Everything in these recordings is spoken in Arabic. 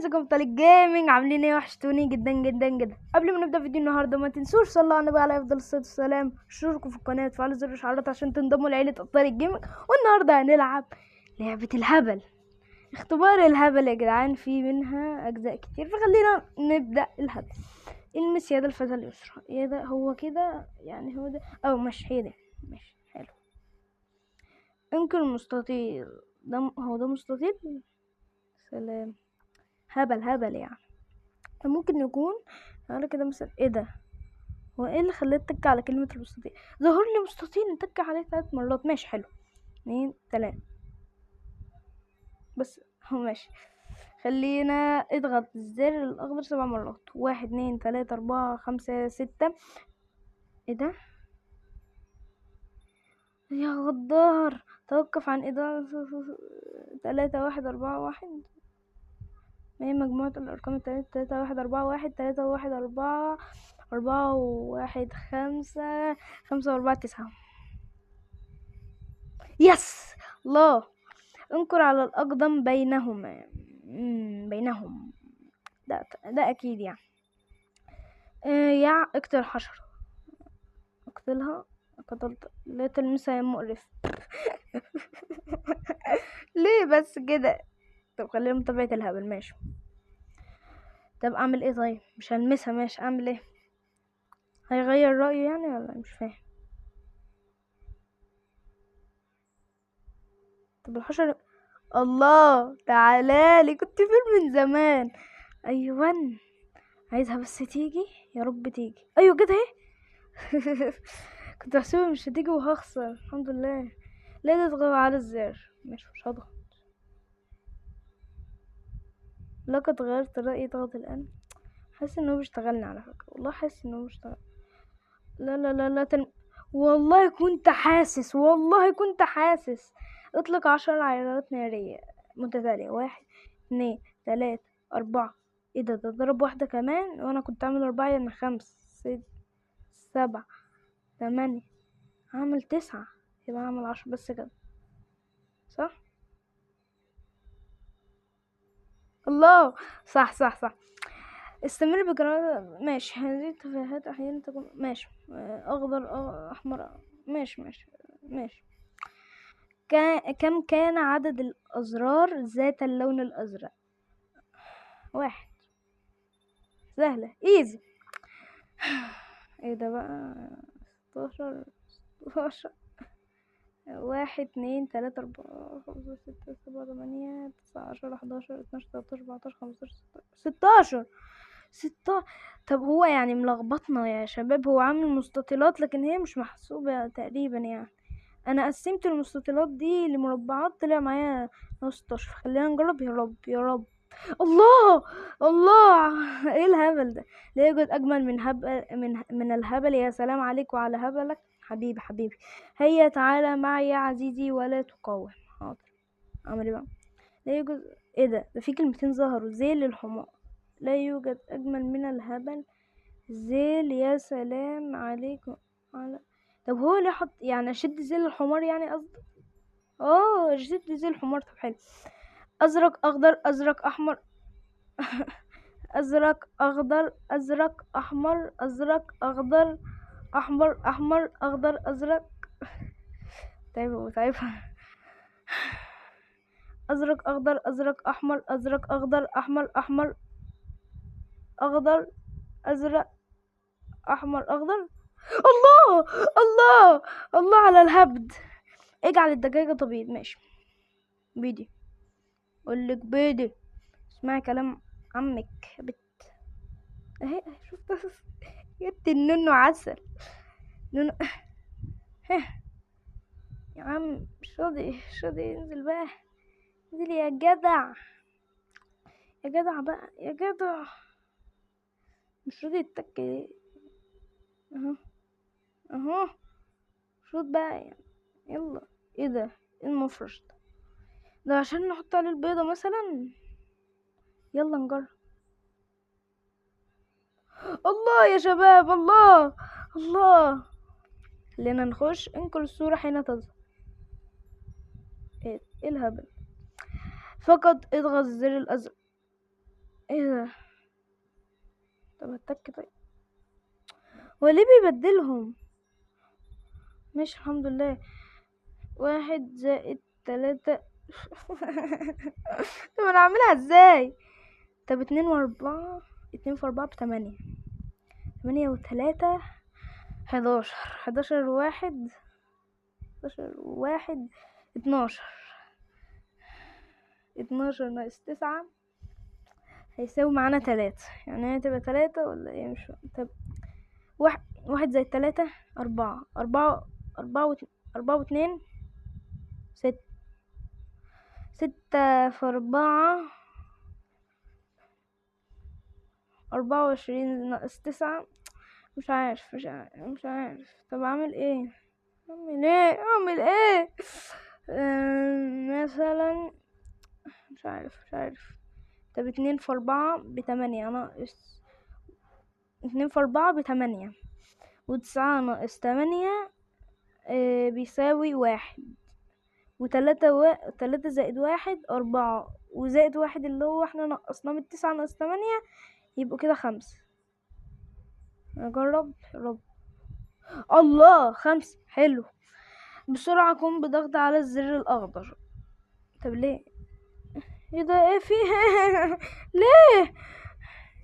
ازيكم ابطال الجيمنج؟ عاملين ايه؟ وحشتوني جدا جدا جدا. قبل ما نبدا فيديو النهارده ما تنسوش صلوا على النبي عليه افضل الصلاه والسلام، اشتركوا في القناه وتفعلوا زر الاشعارات عشان تنضموا لعيله ابطال الجيمنج. والنهارده هنلعب لعبه الهبل، اختبار الهبل يا جدعان، في منها اجزاء كتير، فخلينا نبدا الهبل. المس يد الفتى اليسرى، ايه ده؟ هو كده يعني؟ هو ده او مش هي ده؟ ماشي حلو. انقل المستطيل، هو ده مستطيل؟ سلام. هبل يعني. ممكن يكون على كده مثلا. ايه ده؟ هو ايه اللي خلاني اتك على كلمة المستطيل؟ ظهر لي مستطيل نتك عليه 3 مرات. ماشي حلو. 2 3 بس. هو ماشي. خلينا اضغط الزر الاخضر 7 مرات. 1 2 3 4 5 6. ايه ده؟ يا غدار، توقف عن إضاءة 3 1 4 1. ما هي مجموعة الأرقام التلاتة؟ 3 1 4 1 3 1 4 4 1 5 5 4 9. يس. الله. انقر على الأقدم بينهما. بينهم. ده أكيد يعني. اقتل حشرة. اقتلها. قتلت. لا تلمسها يا مقرف. ليه بس كده؟ طب خلينا متابعة الهبل. ماشي. طب اعمل ايه؟ طيب مش هلمسها. ماشي اعمل ايه؟ هيغير رأيه يعني ولا مش فاهم؟ طب الحشرة. الله تعالالي، كنت فين من زمان؟ ايوان. عايزها بس تيجي. يا رب تيجي. ايوه كده اهي. كنت بحسبها مش هتيجي وهخسر. الحمد لله. لا تضغط على الزر. مش هضغط. لقد غيرت رأيي. اضغط الآن. حاسس انه بيشتغلني على فكرة، والله حاسس انه بيشتغل. لا لا لا لا والله كنت حاسس. اطلق 10 عيارات نارية متتالية. 1 2 3 4. ايه ده ضرب واحدة كمان، وانا كنت عامل 4 يعني 5 6 7 8. عامل 9. يبقى عامل 10 بس كده صح. الله. صح. استمر بقراءة. ماشي. هذه التفاهات احيانا تكون. ماشي. اخضر احمر. ماشي. كم كان عدد الازرار ذات اللون الازرق؟ 1. سهلة ايزي. ايه ده بقى؟ 16 16. 1 2 3 4 5 6 7 8 9 10 11 12 13 14 15 16 16. طب هو يعني ملخبطنا يا شباب، هو عامل مستطيلات لكن هي مش محسوبة تقريبا يعني. انا قسمت المستطيلات دي لمربعات طلع معايا 16. خلينا نجرب. يا رب يا رب. الله. الله. ايه الهبل ده؟ لا يوجد اجمل من هبل من الهبل. يا سلام عليك وعلى هبلك حبيبي. هيا تعالى معي يا عزيزي ولا تقاوم. حاضر. اعمل ايه بقى؟ لا يوجد. ايه ده في كلمتين ظهروا. ذيل الحمار. لا يوجد اجمل من الهبل. ذيل. يا سلام عليكم على. طب هو ليه حط يعني اشد ذيل الحمار يعني قصدي؟ شد ذيل الحمار. طب حلو. ازرق اخضر ازرق احمر. ازرق اخضر ازرق احمر ازرق اخضر احمر اخضر ازرق. تعب. ازرق اخضر ازرق احمر ازرق اخضر احمر اخضر ازرق احمر اخضر. الله. الله. الله على الهبد. اجعل الدجاجة تبيض. ماشي. بيدي. اقولك بيدي. اسمعي كلام عمك يا بت. اهي شفت. جبت النونو عسل. نونو. يا عم مش راضي ينزل بقى. انزل يا جدع. يا جدع بقى يا جدع. مش راضي يتك. اهو شوط بقى يعني. يلا. ايه ده؟ ايه المفرش ده عشان نحط عليه البيضة مثلا؟ يلا نجرب. الله يا شباب. الله. الله. خلينا نخش. انقل الصورة حين تظهر. ايه الهبل؟ فقط اضغط الزر الازرق. ايه ده؟ طب هتك طيب، هو ليه بيبدلهم؟ ماشي الحمد لله. 1+3. طب انا اعملها ازاي؟ طب 2 و4، 2 في 4 ب8، 8 و3 11، 11 و1، 11 و1 12، 12 - 9 هيساوي معانا 3. يعني هي تبقى 3 ولا ايه؟ مش فاهم. طب 1 زائد 3 4، 4 و2 6 في 4 24 - 9. مش عارف. طب اعمل ايه؟ مثلا مش عارف. طب 2 في 4 ب8 ناقص 2 في 4 ب8، و9 - 8 بيساوي 1، و3 زائد 1 4، وزائد 1 اللي هو احنا نقصناه من 9 ناقص 8، يبقوا كده 5. نجرب يا رب. الله 5 حلو. بسرعة قم بضغط على الزر الأخضر. طب ليه؟ ايه ده؟ ايه فيه؟ ليه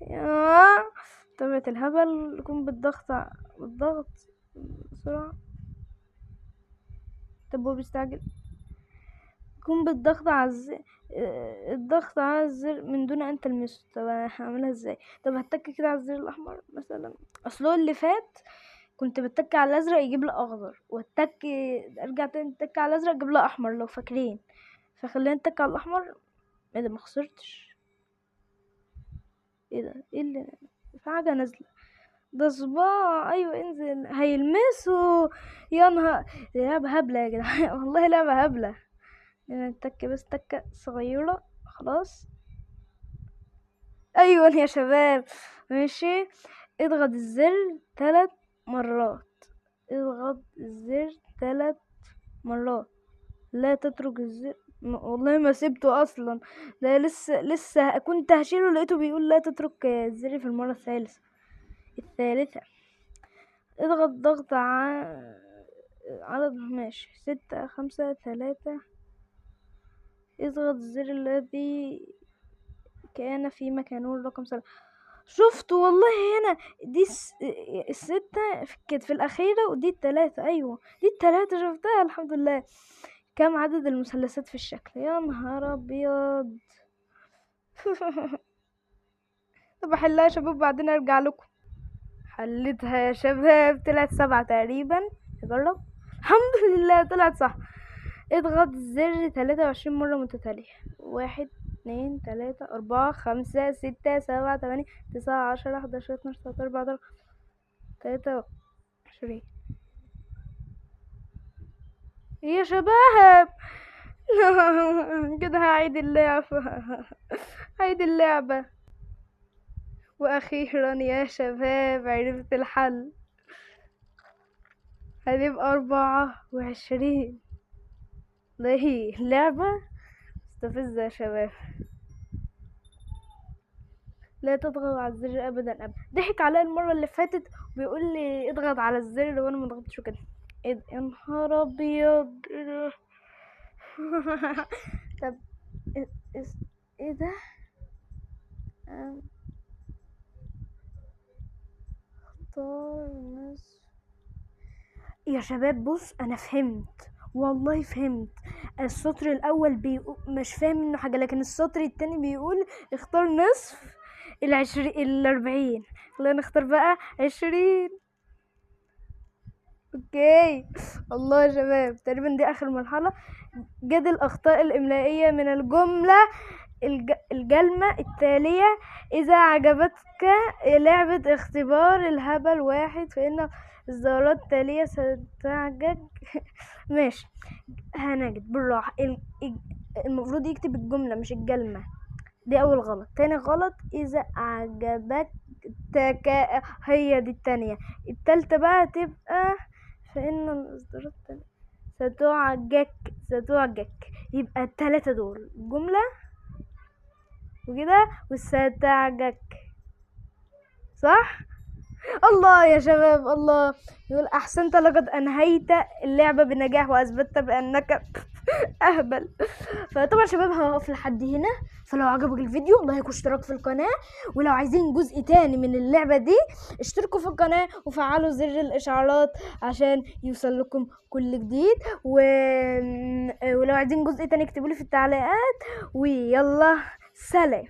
يا طبيعة الهبل؟ قم بالضغط بسرعة. طب هو بيستعجل. قم بالضغط على الضغط على الزر من دون ان تلمسه. طب انا هعملها ازاي؟ طب هتك كده على الزر الاحمر مثلا. اصله اللي فات كنت بتك على الازرق يجيب لي اخضر، والتك ارجع تاني تك على الازرق يجيب لي احمر لو فاكرين. فخلينا نتك على الاحمر. ايه ده؟ ما خسرتش. ايه ده؟ ايه اللي في حاجه نازله؟ ده صباع. ايوه انزل هيلمسه. يا نهار، دي لعبه هبله يا جدعان. والله لعبه هبله. نتك بس تكه صغيره خلاص. ايوه يا شباب. ماشي. اضغط الزر 3 مرات. اضغط الزر 3 مرات. لا تترك الزر. والله ما سبته اصلا. ده لسه كنت هشيله لقيته بيقول لا تترك الزر في المرة الثالثة. اضغط ضغط عدد. ماشي 6 5 3. اضغط الزر الذي كان في مكانه الرقم 7. شفت والله هنا. دي ال6 كانت في الأخيرة، ودي ال3. أيوة دي ال3 شفتها الحمد لله. كم عدد المثلثات في الشكل؟ يا نهار أبيض. طب أحلها يا شباب بعدين أرجع لكم. حلتها يا شباب، طلعت 7 تقريبا. نجرب. الحمد لله طلعت صح. اضغط الزر 23 مرة متتالية. 1 2 3 4 5 6 7 8 9 10 11 12 13 14 23. يا شباب. كده هعيد اللعبة. هعيد اللعبة. وأخيرا يا شباب عرفت الحل. هتبقى 24. ده هي لعبة مستفزة يا شباب. لا تضغط على الزر ابدا. ضحك عليا المره اللي فاتت وبيقول لي اضغط على الزر وانا ما ضغطتش كده. ايه ده؟ يا نهار ابيض. ايه ده؟ طب ايه إيه ده؟ اختار نصف. يا شباب بص انا فهمت. والله فهمت. السطر الاول مش فاهم منه حاجه، لكن السطر التاني بيقول اختار نصف 40. خلينا نختار بقى 20. اوكي. الله يا شباب تقريبا دي اخر مرحلة. جد الاخطاء الاملائية من الجملة الجلمة التالية. اذا عجبتك لعبة اختبار الهبل 1 فان الزهرات التالية ستعجب. ماشي. هنجد بالراحة. المفروض يكتب الجملة مش الجلمة. دي اول غلط. تاني غلط اذا عجبتك. هي دي التانية. التالتة بقى تبقى فإن الإصدارات ستعجك. يبقى ال3 دول جملة وكده وستعجك، صح؟ الله يا شباب الله. يقول احسنت، لقد انهيت اللعبة بنجاح واثبتت بانك اهبل. فطبعا شباب هقف لحد هنا. فلو عجبك الفيديو لايك واشتراك في القناة، ولو عايزين جزء تاني من اللعبة دي اشتركوا في القناة وفعلوا زر الاشعارات عشان يوصل لكم كل جديد. ولو عايزين جزء تاني اكتبولي في التعليقات. ويلا سلام.